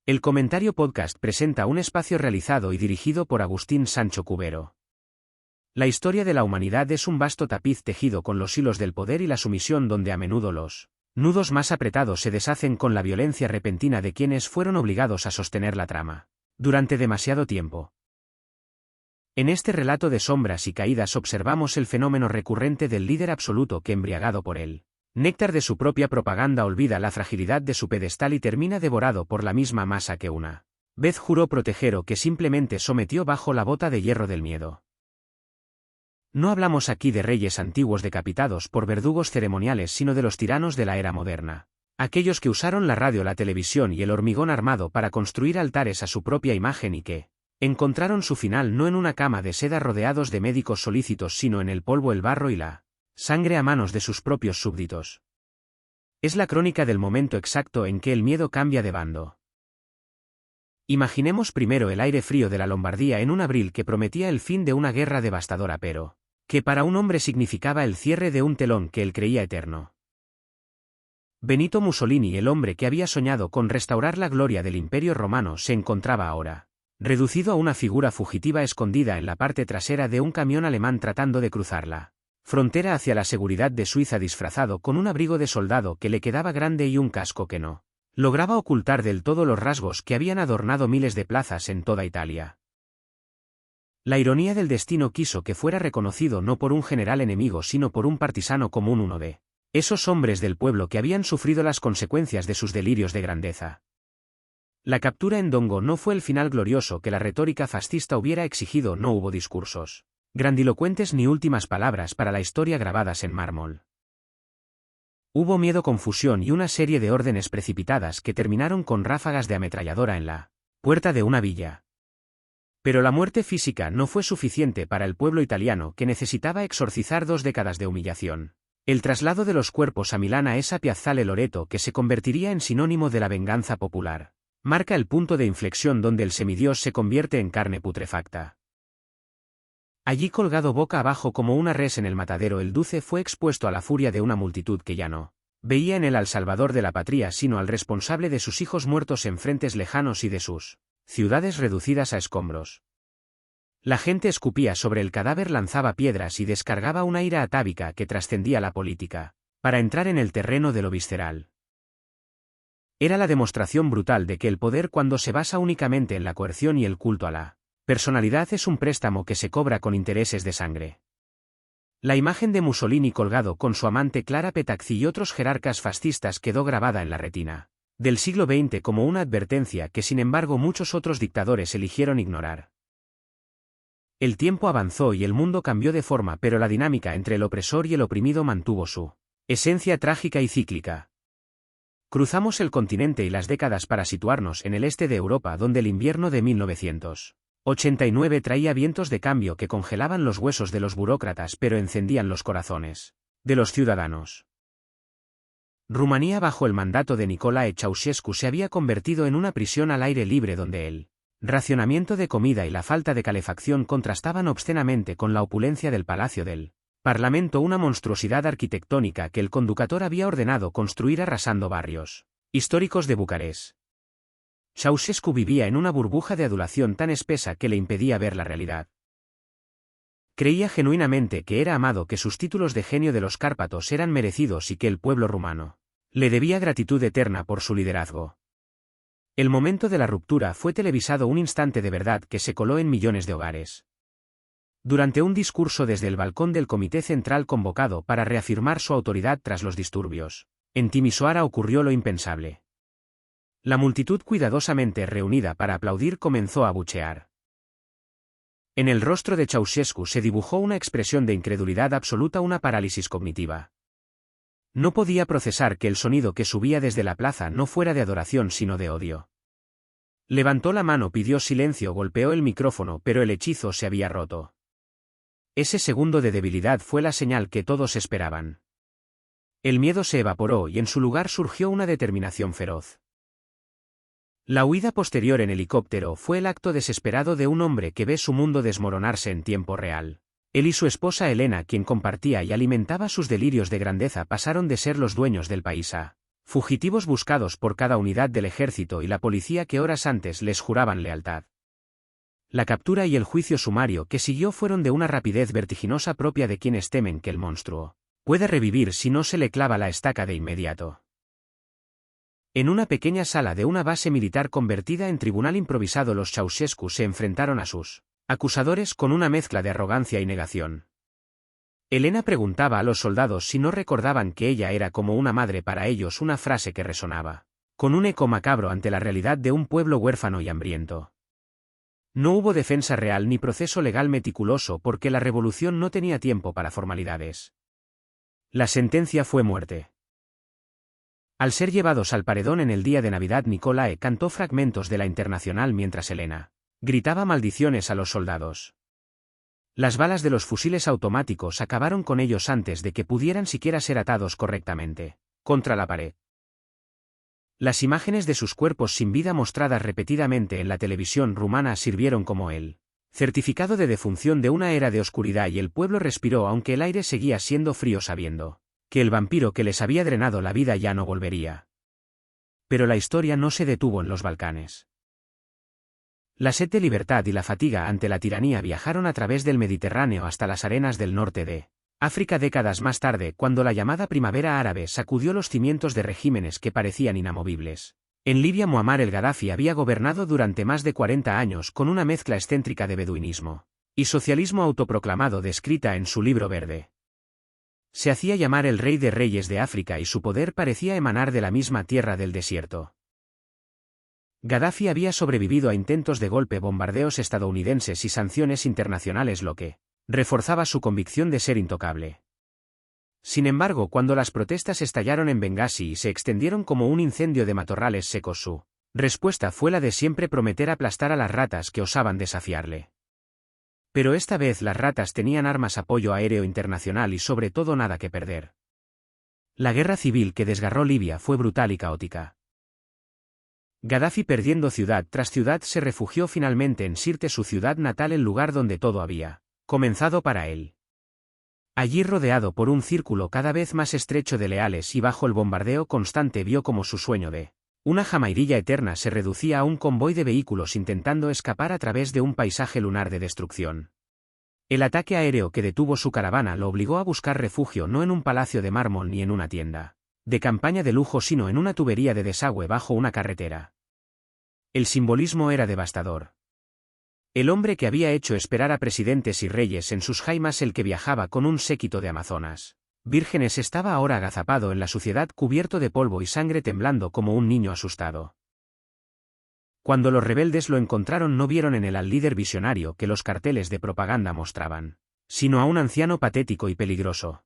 El Comentario Podcast presenta un espacio realizado y dirigido por Agustín Sancho Cubero. La historia de la humanidad es un vasto tapiz tejido con los hilos del poder y la sumisión donde a menudo los nudos más apretados se deshacen con la violencia repentina de quienes fueron obligados a sostener la trama durante demasiado tiempo. En este relato de sombras y caídas observamos el fenómeno recurrente del líder absoluto que, embriagado por él, néctar de su propia propaganda, olvida la fragilidad de su pedestal y termina devorado por la misma masa que una vez juró proteger o que simplemente sometió bajo la bota de hierro del miedo. No hablamos aquí de reyes antiguos decapitados por verdugos ceremoniales, sino de los tiranos de la era moderna, aquellos que usaron la radio, la televisión y el hormigón armado para construir altares a su propia imagen y que encontraron su final no en una cama de seda rodeados de médicos solícitos, sino en el polvo, el barro y la sangre a manos de sus propios súbditos. Es la crónica del momento exacto en que el miedo cambia de bando. Imaginemos primero el aire frío de la Lombardía en un abril que prometía el fin de una guerra devastadora, pero que para un hombre significaba el cierre de un telón que él creía eterno. Benito Mussolini, el hombre que había soñado con restaurar la gloria del Imperio Romano, se encontraba ahora reducido a una figura fugitiva escondida en la parte trasera de un camión alemán tratando de cruzar la frontera hacia la seguridad de Suiza, disfrazado con un abrigo de soldado que le quedaba grande y un casco que no lograba ocultar del todo los rasgos que habían adornado miles de plazas en toda Italia. La ironía del destino quiso que fuera reconocido no por un general enemigo sino por un partisano común, uno de esos hombres del pueblo que habían sufrido las consecuencias de sus delirios de grandeza. La captura en Dongo no fue el final glorioso que la retórica fascista hubiera exigido. No hubo discursos grandilocuentes ni últimas palabras para la historia grabadas en mármol. Hubo miedo, confusión y una serie de órdenes precipitadas que terminaron con ráfagas de ametralladora en la puerta de una villa. Pero la muerte física no fue suficiente para el pueblo italiano, que necesitaba exorcizar 2 décadas de humillación. El traslado de los cuerpos a Milán, a esa Piazzale Loreto que se convertiría en sinónimo de la venganza popular, marca el punto de inflexión donde el semidios se convierte en carne putrefacta. Allí, colgado boca abajo como una res en el matadero, el Duce fue expuesto a la furia de una multitud que ya no veía en él al salvador de la patria, sino al responsable de sus hijos muertos en frentes lejanos y de sus ciudades reducidas a escombros. La gente escupía sobre el cadáver, lanzaba piedras y descargaba una ira atávica que trascendía la política, para entrar en el terreno de lo visceral. Era la demostración brutal de que el poder, cuando se basa únicamente en la coerción y el culto a la personalidad, es un préstamo que se cobra con intereses de sangre. La imagen de Mussolini colgado con su amante Clara Petacci y otros jerarcas fascistas quedó grabada en la retina del siglo XX como una advertencia que, sin embargo, muchos otros dictadores eligieron ignorar. El tiempo avanzó y el mundo cambió de forma, pero la dinámica entre el opresor y el oprimido mantuvo su esencia trágica y cíclica. Cruzamos el continente y las décadas para situarnos en el este de Europa, donde el invierno de 1989 traía vientos de cambio que congelaban los huesos de los burócratas pero encendían los corazones de los ciudadanos. Rumanía, bajo el mandato de Nicolae Ceausescu, se había convertido en una prisión al aire libre donde el racionamiento de comida y la falta de calefacción contrastaban obscenamente con la opulencia del Palacio del Parlamento, una monstruosidad arquitectónica que el conducador había ordenado construir arrasando barrios históricos de Bucarest. Ceausescu vivía en una burbuja de adulación tan espesa que le impedía ver la realidad. Creía genuinamente que era amado, que sus títulos de genio de los Cárpatos eran merecidos y que el pueblo rumano le debía gratitud eterna por su liderazgo. El momento de la ruptura fue televisado, un instante de verdad que se coló en millones de hogares. Durante un discurso desde el balcón del Comité Central convocado para reafirmar su autoridad tras los disturbios en Timisoara, ocurrió lo impensable. La multitud, cuidadosamente reunida para aplaudir, comenzó a abuchear. En el rostro de Ceausescu se dibujó una expresión de incredulidad absoluta, una parálisis cognitiva. No podía procesar que el sonido que subía desde la plaza no fuera de adoración sino de odio. Levantó la mano, pidió silencio, golpeó el micrófono, pero el hechizo se había roto. Ese segundo de debilidad fue la señal que todos esperaban. El miedo se evaporó y en su lugar surgió una determinación feroz. La huida posterior en helicóptero fue el acto desesperado de un hombre que ve su mundo desmoronarse en tiempo real. Él y su esposa Elena, quien compartía y alimentaba sus delirios de grandeza, pasaron de ser los dueños del país a Fugitivos buscados por cada unidad del ejército y la policía que horas antes les juraban lealtad. La captura y el juicio sumario que siguió fueron de una rapidez vertiginosa propia de quienes temen que el monstruo puede revivir si no se le clava la estaca de inmediato. En una pequeña sala de una base militar convertida en tribunal improvisado, los Ceausescu se enfrentaron a sus acusadores con una mezcla de arrogancia y negación. Elena preguntaba a los soldados si no recordaban que ella era como una madre para ellos, una frase que resonaba con un eco macabro ante la realidad de un pueblo huérfano y hambriento. No hubo defensa real ni proceso legal meticuloso porque la revolución no tenía tiempo para formalidades. La sentencia fue muerte. Al ser llevados al paredón en el día de Navidad, Nicolae cantó fragmentos de la Internacional mientras Elena gritaba maldiciones a los soldados. Las balas de los fusiles automáticos acabaron con ellos antes de que pudieran siquiera ser atados correctamente contra la pared. Las imágenes de sus cuerpos sin vida mostradas repetidamente en la televisión rumana sirvieron como el certificado de defunción de una era de oscuridad, y el pueblo respiró aunque el aire seguía siendo frío, sabiendo que el vampiro que les había drenado la vida ya no volvería. Pero la historia no se detuvo en los Balcanes. La sed de libertad y la fatiga ante la tiranía viajaron a través del Mediterráneo hasta las arenas del norte de África décadas más tarde, cuando la llamada primavera árabe sacudió los cimientos de regímenes que parecían inamovibles. En Libia, Muammar el-Gaddafi había gobernado durante más de 40 años con una mezcla excéntrica de beduinismo y socialismo autoproclamado descrita en su libro verde. Se hacía llamar el rey de reyes de África y su poder parecía emanar de la misma tierra del desierto. Gaddafi había sobrevivido a intentos de golpe, bombardeos estadounidenses y sanciones internacionales, lo que reforzaba su convicción de ser intocable. Sin embargo, cuando las protestas estallaron en Bengasi y se extendieron como un incendio de matorrales secos, su respuesta fue la de siempre: prometer aplastar a las ratas que osaban desafiarle. Pero esta vez las ratas tenían armas, apoyo aéreo internacional y sobre todo nada que perder. La guerra civil que desgarró Libia fue brutal y caótica. Gaddafi, perdiendo ciudad tras ciudad, se refugió finalmente en Sirte, su ciudad natal, el lugar donde todo había comenzado para él. Allí, rodeado por un círculo cada vez más estrecho de leales y bajo el bombardeo constante, vio como su sueño de una jamairilla eterna se reducía a un convoy de vehículos intentando escapar a través de un paisaje lunar de destrucción. El ataque aéreo que detuvo su caravana lo obligó a buscar refugio no en un palacio de mármol ni en una tienda de campaña de lujo, sino en una tubería de desagüe bajo una carretera. El simbolismo era devastador. El hombre que había hecho esperar a presidentes y reyes en sus jaimas, el que viajaba con un séquito de amazonas vírgenes, estaba ahora agazapado en la suciedad, cubierto de polvo y sangre, temblando como un niño asustado. Cuando los rebeldes lo encontraron, no vieron en él al líder visionario que los carteles de propaganda mostraban, sino a un anciano patético y peligroso.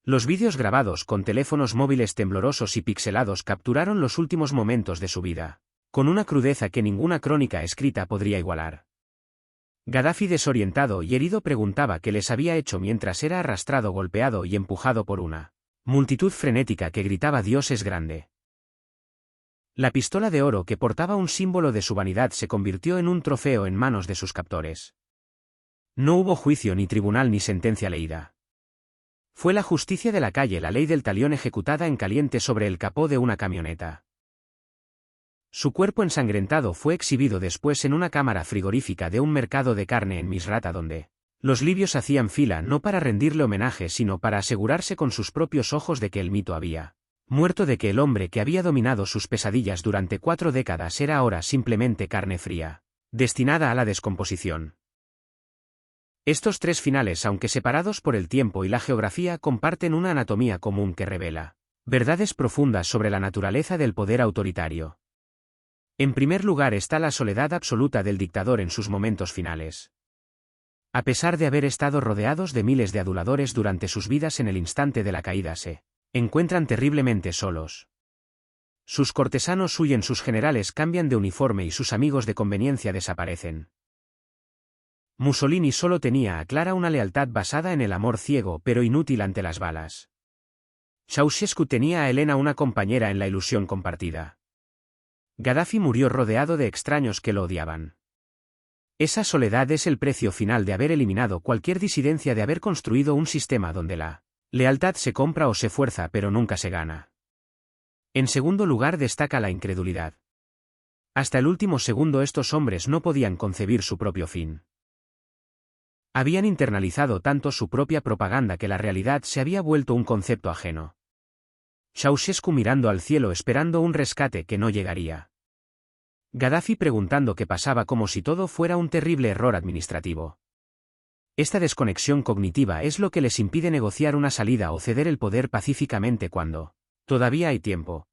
Los vídeos grabados con teléfonos móviles temblorosos y pixelados capturaron los últimos momentos de su vida, con una crudeza que ninguna crónica escrita podría igualar. Gaddafi, desorientado y herido, preguntaba qué les había hecho mientras era arrastrado, golpeado y empujado por una multitud frenética que gritaba: «Dios es grande». La pistola de oro, que portaba un símbolo de su vanidad, se convirtió en un trofeo en manos de sus captores. No hubo juicio, ni tribunal, ni sentencia leída. Fue la justicia de la calle, la ley del talión, ejecutada en caliente sobre el capó de una camioneta. Su cuerpo ensangrentado fue exhibido después en una cámara frigorífica de un mercado de carne en Misrata, donde los libios hacían fila no para rendirle homenaje, sino para asegurarse con sus propios ojos de que el mito había muerto, de que el hombre que había dominado sus pesadillas durante 4 décadas era ahora simplemente carne fría, destinada a la descomposición. Estos 3 finales, aunque separados por el tiempo y la geografía, comparten una anatomía común que revela verdades profundas sobre la naturaleza del poder autoritario. En primer lugar está la soledad absoluta del dictador en sus momentos finales. A pesar de haber estado rodeados de miles de aduladores durante sus vidas, en el instante de la caída se encuentran terriblemente solos. Sus cortesanos huyen, sus generales cambian de uniforme y sus amigos de conveniencia desaparecen. Mussolini solo tenía a Clara una lealtad basada en el amor ciego pero inútil ante las balas. Ceausescu tenía a Elena, una compañera en la ilusión compartida. Gaddafi murió rodeado de extraños que lo odiaban. Esa soledad es el precio final de haber eliminado cualquier disidencia, de haber construido un sistema donde la lealtad se compra o se fuerza pero nunca se gana. En segundo lugar destaca la incredulidad. Hasta el último segundo estos hombres no podían concebir su propio fin. Habían internalizado tanto su propia propaganda que la realidad se había vuelto un concepto ajeno. Ceausescu mirando al cielo esperando un rescate que no llegaría. Gaddafi preguntando qué pasaba como si todo fuera un terrible error administrativo. Esta desconexión cognitiva es lo que les impide negociar una salida o ceder el poder pacíficamente cuando todavía hay tiempo.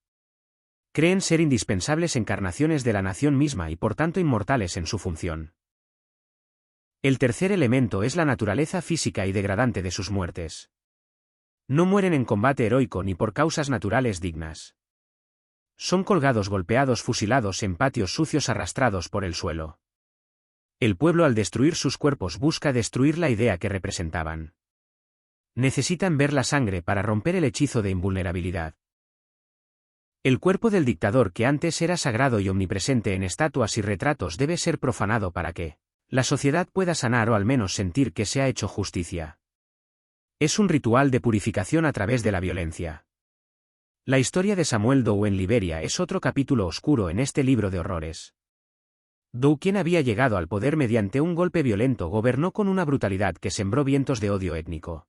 Creen ser indispensables encarnaciones de la nación misma y por tanto inmortales en su función. El tercer elemento es la naturaleza física y degradante de sus muertes. No mueren en combate heroico ni por causas naturales dignas. Son colgados, golpeados, fusilados en patios sucios, arrastrados por el suelo. El pueblo al destruir sus cuerpos busca destruir la idea que representaban. Necesitan ver la sangre para romper el hechizo de invulnerabilidad. El cuerpo del dictador que antes era sagrado y omnipresente en estatuas y retratos debe ser profanado para que la sociedad pueda sanar o al menos sentir que se ha hecho justicia. Es un ritual de purificación a través de la violencia. La historia de Samuel Doe en Liberia es otro capítulo oscuro en este libro de horrores. Doe, quien había llegado al poder mediante un golpe violento, gobernó con una brutalidad que sembró vientos de odio étnico.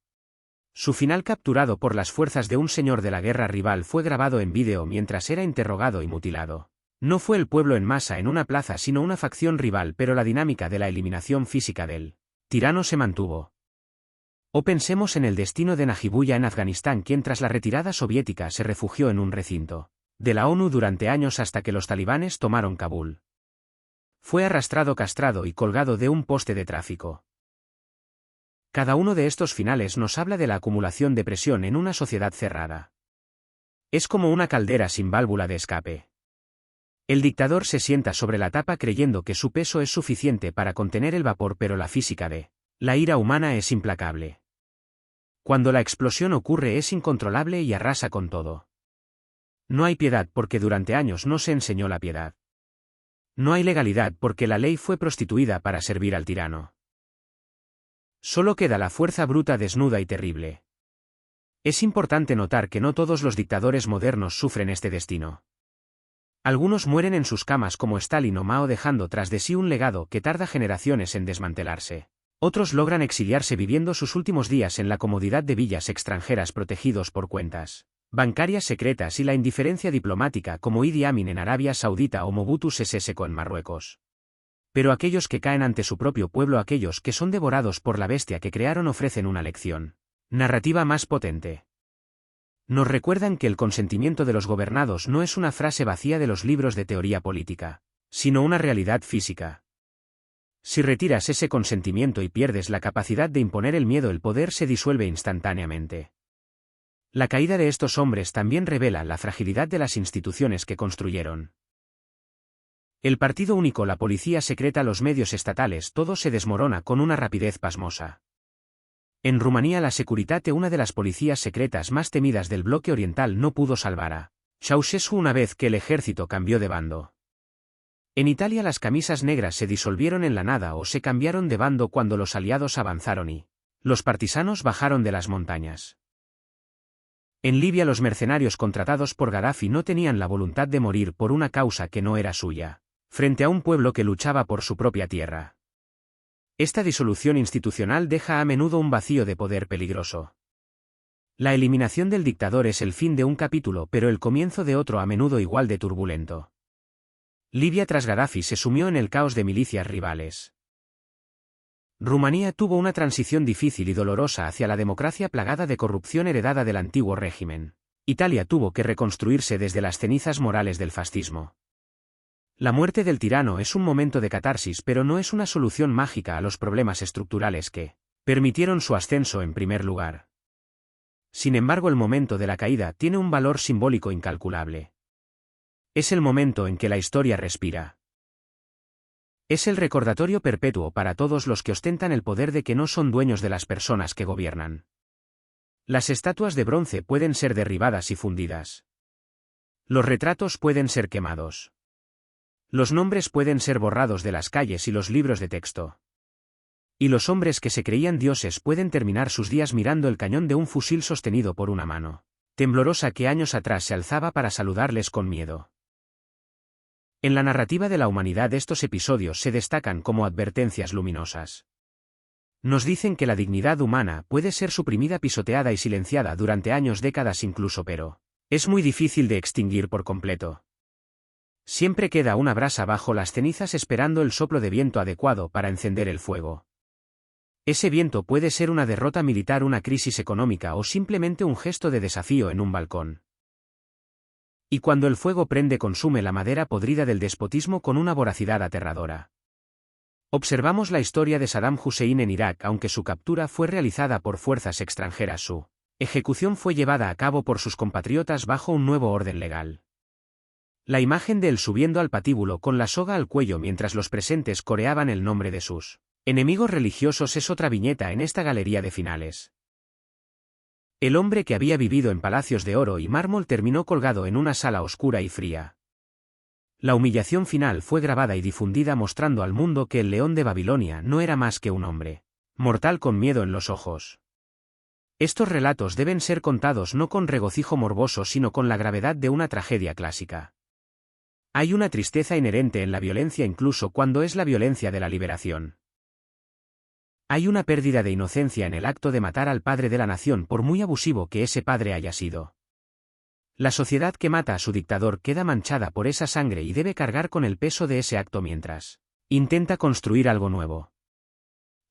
Su final, capturado por las fuerzas de un señor de la guerra rival, fue grabado en vídeo mientras era interrogado y mutilado. No fue el pueblo en masa en una plaza sino una facción rival, pero la dinámica de la eliminación física del tirano se mantuvo. O pensemos en el destino de Najibulla en Afganistán, quien tras la retirada soviética se refugió en un recinto de la ONU durante años hasta que los talibanes tomaron Kabul. Fue arrastrado, castrado y colgado de un poste de tráfico. Cada uno de estos finales nos habla de la acumulación de presión en una sociedad cerrada. Es como una caldera sin válvula de escape. El dictador se sienta sobre la tapa creyendo que su peso es suficiente para contener el vapor, pero la física de la ira humana es implacable. Cuando la explosión ocurre es incontrolable y arrasa con todo. No hay piedad porque durante años no se enseñó la piedad. No hay legalidad porque la ley fue prostituida para servir al tirano. Solo queda la fuerza bruta, desnuda y terrible. Es importante notar que no todos los dictadores modernos sufren este destino. Algunos mueren en sus camas como Stalin o Mao, dejando tras de sí un legado que tarda generaciones en desmantelarse. Otros logran exiliarse viviendo sus últimos días en la comodidad de villas extranjeras protegidos por cuentas bancarias secretas y la indiferencia diplomática, como Idi Amin en Arabia Saudita o Mobutu Sese Seko en Marruecos. Pero aquellos que caen ante su propio pueblo, aquellos que son devorados por la bestia que crearon, ofrecen una lección narrativa más potente. Nos recuerdan que el consentimiento de los gobernados no es una frase vacía de los libros de teoría política, sino una realidad física. Si retiras ese consentimiento y pierdes la capacidad de imponer el miedo, el poder se disuelve instantáneamente. La caída de estos hombres también revela la fragilidad de las instituciones que construyeron. El partido único, la policía secreta, los medios estatales, todo se desmorona con una rapidez pasmosa. En Rumanía, la Securitate, una de las policías secretas más temidas del bloque oriental, no pudo salvar a Ceausescu una vez que el ejército cambió de bando. En Italia, las camisas negras se disolvieron en la nada o se cambiaron de bando cuando los aliados avanzaron y los partisanos bajaron de las montañas. En Libia, los mercenarios contratados por Gaddafi no tenían la voluntad de morir por una causa que no era suya, frente a un pueblo que luchaba por su propia tierra. Esta disolución institucional deja a menudo un vacío de poder peligroso. La eliminación del dictador es el fin de un capítulo, pero el comienzo de otro, a menudo igual de turbulento. Libia tras Gaddafi se sumió en el caos de milicias rivales. Rumanía tuvo una transición difícil y dolorosa hacia la democracia plagada de corrupción heredada del antiguo régimen. Italia tuvo que reconstruirse desde las cenizas morales del fascismo. La muerte del tirano es un momento de catarsis, pero no es una solución mágica a los problemas estructurales que permitieron su ascenso en primer lugar. Sin embargo, el momento de la caída tiene un valor simbólico incalculable. Es el momento en que la historia respira. Es el recordatorio perpetuo para todos los que ostentan el poder de que no son dueños de las personas que gobiernan. Las estatuas de bronce pueden ser derribadas y fundidas. Los retratos pueden ser quemados. Los nombres pueden ser borrados de las calles y los libros de texto. Y los hombres que se creían dioses pueden terminar sus días mirando el cañón de un fusil sostenido por una mano temblorosa que años atrás se alzaba para saludarles con miedo. En la narrativa de la humanidad estos episodios se destacan como advertencias luminosas. Nos dicen que la dignidad humana puede ser suprimida, pisoteada y silenciada durante años, décadas incluso, pero es muy difícil de extinguir por completo. Siempre queda una brasa bajo las cenizas esperando el soplo de viento adecuado para encender el fuego. Ese viento puede ser una derrota militar, una crisis económica o simplemente un gesto de desafío en un balcón. Y cuando el fuego prende, consume la madera podrida del despotismo con una voracidad aterradora. Observamos la historia de Saddam Hussein en Irak. Aunque su captura fue realizada por fuerzas extranjeras, su ejecución fue llevada a cabo por sus compatriotas bajo un nuevo orden legal. La imagen de él subiendo al patíbulo con la soga al cuello mientras los presentes coreaban el nombre de sus enemigos religiosos es otra viñeta en esta galería de finales. El hombre que había vivido en palacios de oro y mármol terminó colgado en una sala oscura y fría. La humillación final fue grabada y difundida, mostrando al mundo que el león de Babilonia no era más que un hombre mortal con miedo en los ojos. Estos relatos deben ser contados no con regocijo morboso, sino con la gravedad de una tragedia clásica. Hay una tristeza inherente en la violencia, incluso cuando es la violencia de la liberación. Hay una pérdida de inocencia en el acto de matar al padre de la nación, por muy abusivo que ese padre haya sido. La sociedad que mata a su dictador queda manchada por esa sangre y debe cargar con el peso de ese acto mientras intenta construir algo nuevo.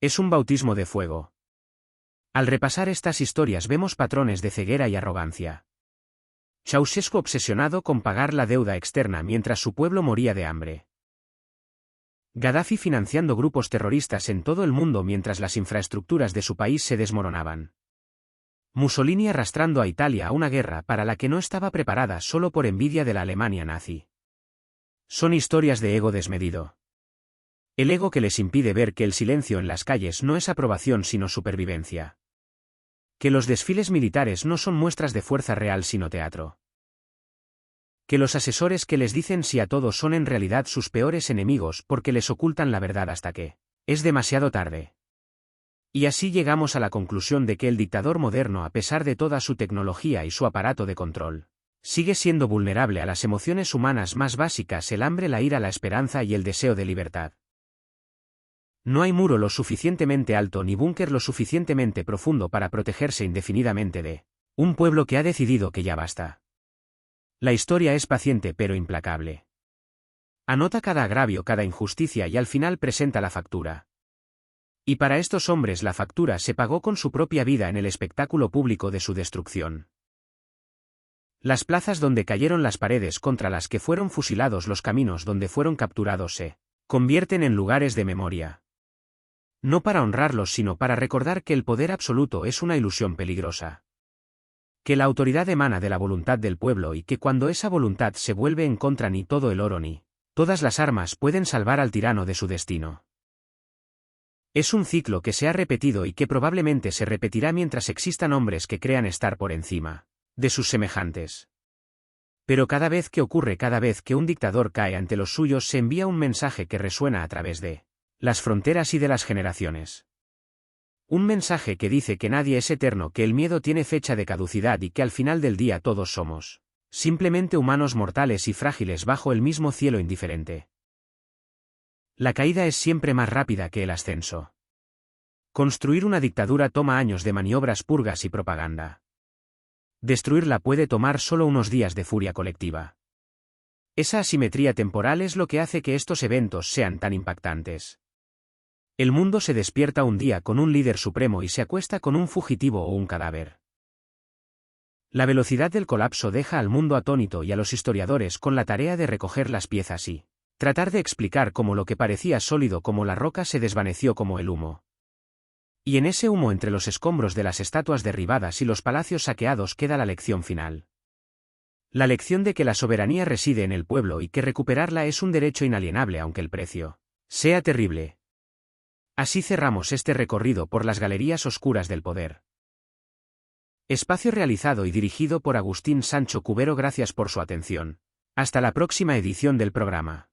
Es un bautismo de fuego. Al repasar estas historias vemos patrones de ceguera y arrogancia. Ceausescu obsesionado con pagar la deuda externa mientras su pueblo moría de hambre. Gaddafi financiando grupos terroristas en todo el mundo mientras las infraestructuras de su país se desmoronaban. Mussolini arrastrando a Italia a una guerra para la que no estaba preparada solo por envidia de la Alemania nazi. Son historias de ego desmedido. El ego que les impide ver que el silencio en las calles no es aprobación sino supervivencia. Que los desfiles militares no son muestras de fuerza real sino teatro. Que los asesores que les dicen sí a todo son en realidad sus peores enemigos porque les ocultan la verdad hasta que es demasiado tarde. Y así llegamos a la conclusión de que el dictador moderno, a pesar de toda su tecnología y su aparato de control, sigue siendo vulnerable a las emociones humanas más básicas: el hambre, la ira, la esperanza y el deseo de libertad. No hay muro lo suficientemente alto ni búnker lo suficientemente profundo para protegerse indefinidamente de un pueblo que ha decidido que ya basta. La historia es paciente pero implacable. Anota cada agravio, cada injusticia y al final presenta la factura. Y para estos hombres la factura se pagó con su propia vida en el espectáculo público de su destrucción. Las plazas donde cayeron las paredes contra las que fueron fusilados, los caminos donde fueron capturados se convierten en lugares de memoria. No para honrarlos sino para recordar que el poder absoluto es una ilusión peligrosa. Que la autoridad emana de la voluntad del pueblo y que cuando esa voluntad se vuelve en contra ni todo el oro ni todas las armas pueden salvar al tirano de su destino. Es un ciclo que se ha repetido y que probablemente se repetirá mientras existan hombres que crean estar por encima de sus semejantes. Pero cada vez que ocurre, cada vez que un dictador cae ante los suyos, se envía un mensaje que resuena a través de las fronteras y de las generaciones. Un mensaje que dice que nadie es eterno, que el miedo tiene fecha de caducidad y que al final del día todos somos simplemente humanos mortales y frágiles bajo el mismo cielo indiferente. La caída es siempre más rápida que el ascenso. Construir una dictadura toma años de maniobras, purgas y propaganda. Destruirla puede tomar solo unos días de furia colectiva. Esa asimetría temporal es lo que hace que estos eventos sean tan impactantes. El mundo se despierta un día con un líder supremo y se acuesta con un fugitivo o un cadáver. La velocidad del colapso deja al mundo atónito y a los historiadores con la tarea de recoger las piezas y tratar de explicar cómo lo que parecía sólido como la roca se desvaneció como el humo. Y en ese humo, entre los escombros de las estatuas derribadas y los palacios saqueados, queda la lección final. La lección de que la soberanía reside en el pueblo y que recuperarla es un derecho inalienable aunque el precio sea terrible. Así cerramos este recorrido por las galerías oscuras del poder. Espacio realizado y dirigido por Agustín Sancho Cubero. Gracias por su atención. Hasta la próxima edición del programa.